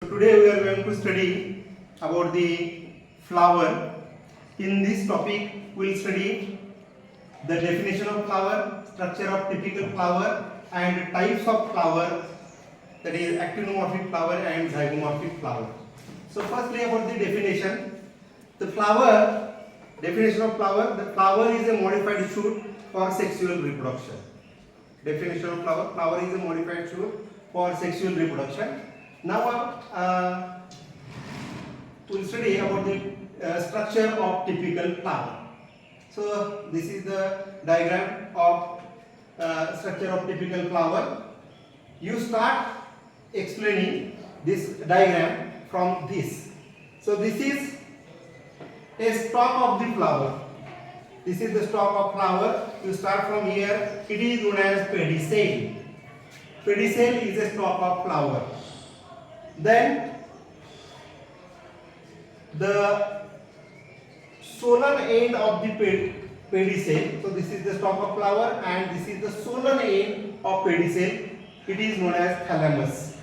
Today we are going to study about the flower. In this topic we will study the definition of flower, structure of typical flower and types of flower, that is actinomorphic flower and zygomorphic flower. So firstly about the definition. The flower, definition of flower, the flower is a modified shoot for sexual reproduction. Definition of flower, flower is a modified shoot for sexual reproduction. Now we will study about the structure of typical flower. So this is the diagram of structure of typical flower. You start explaining this diagram from this. So this is a stalk of the flower. This is the stalk of flower. You start from here. It is known as pedicel. Pedicel is a stalk of flower. Then the solan end of the pedicel. So this is the stalk of flower and this is the solan end of pedicel. It is known as thalamus.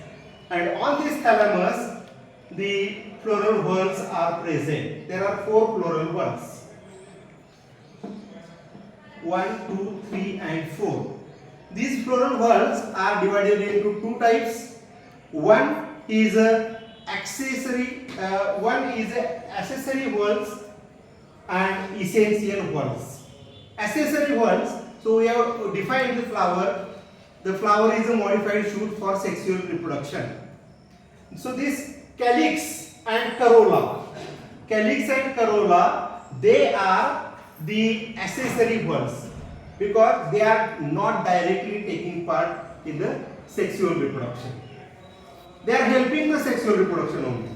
And on this thalamus, the floral whorls are present. There are 4 floral whorls. 1, 2, 3 and 4. These floral whorls are divided into 2 types. One is accessory whorls and essential whorls. Accessory whorls, so we have defined the flower. The flower is a modified shoot for sexual reproduction. So this calyx and corolla, they are the accessory whorls because they are not directly taking part in the sexual reproduction. They are helping the sexual reproduction only.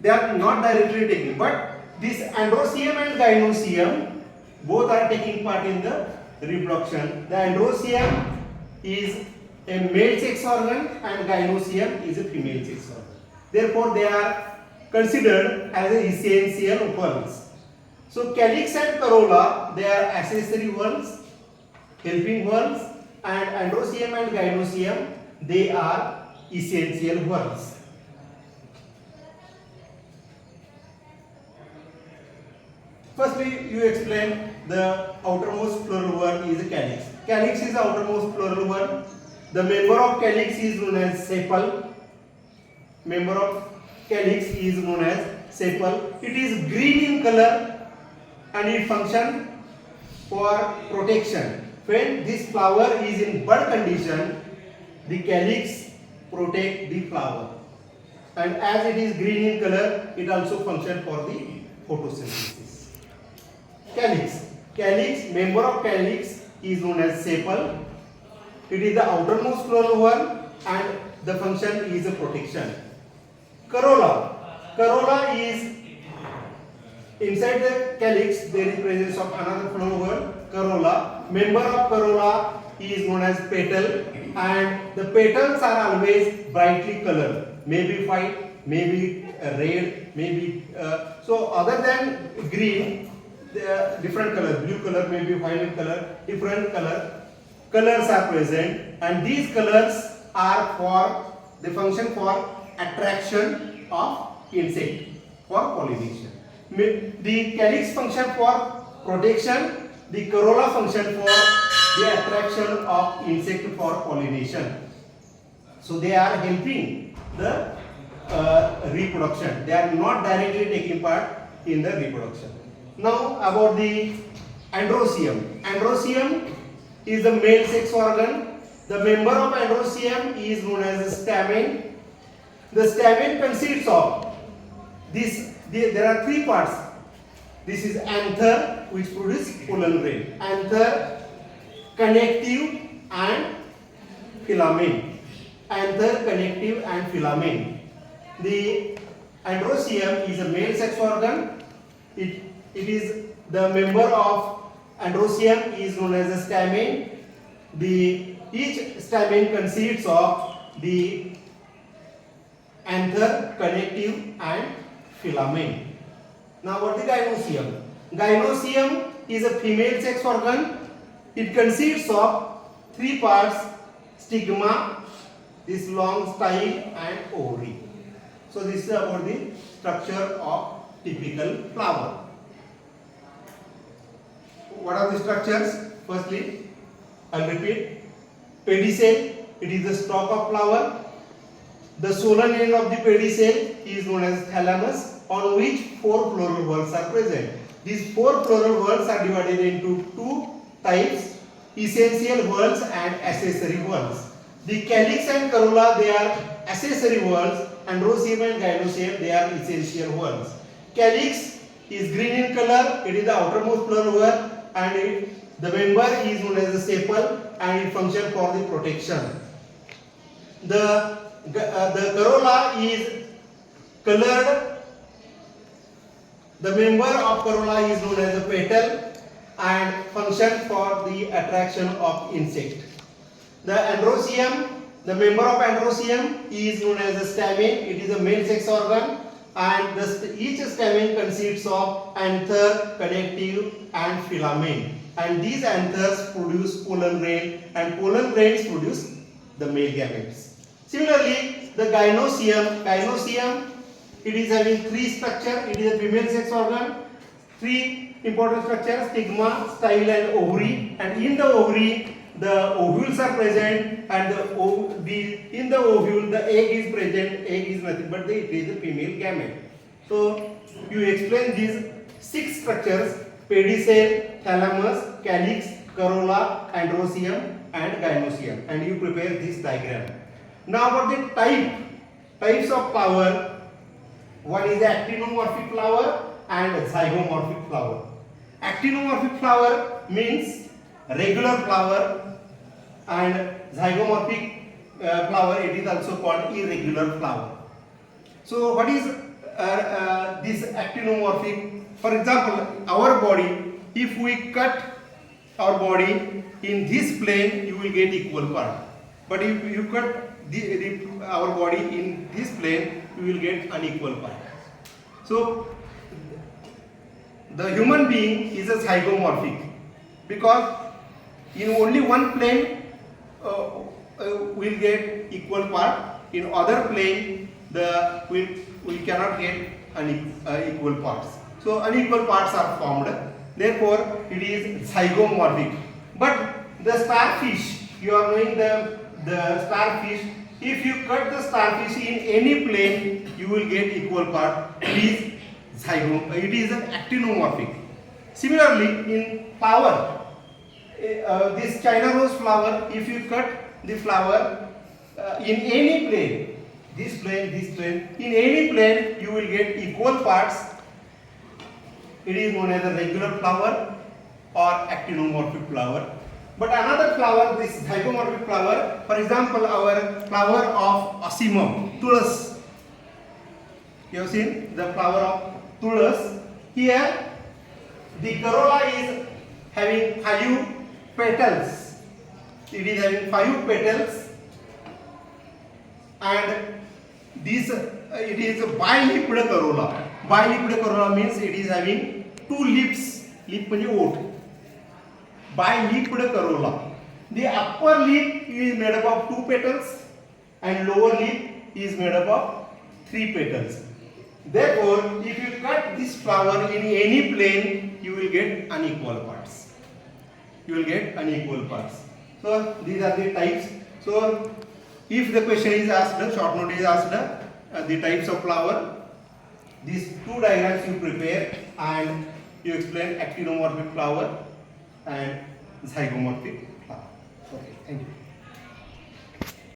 They are not directly taking, but this androecium and gynoecium both are taking part in the reproduction. The androecium is a male sex organ and gynoecium is a female sex organ. Therefore, they are considered as essential whorls. So, calyx and corolla, they are accessory whorls, helping whorls, and androecium and gynoecium, they are essential whorls. Firstly, you explain the outermost floral whorl is a calyx. Calyx is the outermost floral whorl. The member of calyx is known as sepal. Member of calyx is known as sepal. It is green in color and it functions for protection. When this flower is in bud condition, the calyx protect the flower, and as it is green in color, it also functions for the photosynthesis. Calyx, member of calyx is known as sepal. It is the outermost floral whorl and the function is a protection. Corolla is inside the calyx. There is presence of another floral whorl, corolla. Member of corolla is known as petal, and the petals are always brightly colored, maybe white, maybe red, maybe so other than green, the different color, blue color, maybe violet color, different colors are present, and these colors are for the function for attraction of insect for pollination. The calyx function for protection, the corolla function for the attraction of insect for pollination. So they are helping the reproduction. They are not directly taking part in the reproduction. Now about the androecium. Androecium is the male sex organ. The member of androecium is known as the stamen. The stamen consists of this. There are 3 parts. This is anther, which produces pollen grain. Anther, connective and filament. Anther, connective and filament. The androecium is a male sex organ. It is the member of androecium is known as a stamen. Each stamen consists of the anther, connective and filament. Now what is gynoecium? Gynoecium is a female sex organ. It consists of 3 parts: stigma, this long style, and ovary. So this is about the structure of typical flower. What are the structures? Firstly, I'll repeat. Pedicel, it is the stalk of flower. The solar end of the pedicel is known as thalamus, on which 4 floral whorls are present. These 4 floral whorls are divided into 2 types: essential whorls and accessory whorls. The calyx and corolla, they are accessory whorls, and androecium and gynoecium, they are essential whorls. Calyx is green in color, it is the outermost floral whorl, and the member is known as the sepal, and it functions for the protection. The corolla is colored. The member of corolla is known as a petal and function for the attraction of insect. The androecium, the member of androecium is known as a stamen. It is a male sex organ, and each stamen consists of anther, connective, and filament. And these anthers produce pollen grain, and pollen grains produce the male gametes. Similarly, the gynoecium, it is having 3 structures. It is a female sex organ. 3 important structures: stigma, style, and ovary. And in the ovary, the ovules are present, and in the ovule the egg is present. Egg is nothing but it is a female gamete. So you explain these 6 structures: pedicel, thalamus, calyx, corolla, androecium, and gynoecium, and you prepare this diagram. Now about the types of flower. One is the actinomorphic flower and zygomorphic flower. Actinomorphic flower means regular flower, and zygomorphic flower, it is also called irregular flower. So what is this actinomorphic? For example, our body, if we cut our body in this plane, you will get equal part. But if you cut our body in this plane, you will get unequal part. So the human being is a zygomorphic, because in only one plane will get equal part. In other plane, we cannot get unequal parts. So unequal parts are formed. Therefore, it is zygomorphic. But the starfish, you are knowing the starfish. If you cut the starfish in any plane, you will get equal part. It is an actinomorphic. Similarly, in flower, this China rose flower, if you cut the flower in any plane, this plane, in any plane, you will get equal parts. It is known as a regular flower or actinomorphic flower. But another flower, this zygomorphic flower, for example, our flower of ocimum, tulas. You have seen the flower of tulas. Here, the corolla is having 5 petals. It is having 5 petals, and this it is a bi-lipped corolla. Bi-lipped corolla means it is having 2 lips. Lip means oat. Bi-lipped corolla. The upper lip is made up of 2 petals, and lower lip is made up of 3 petals. Therefore, if you cut this flower in any plane, you will get unequal parts. So these are the types. So if the question is asked, short note is asked, the types of flower, these 2 diagrams you prepare and you explain actinomorphic flower and zygomorphic flower. Okay, thank you.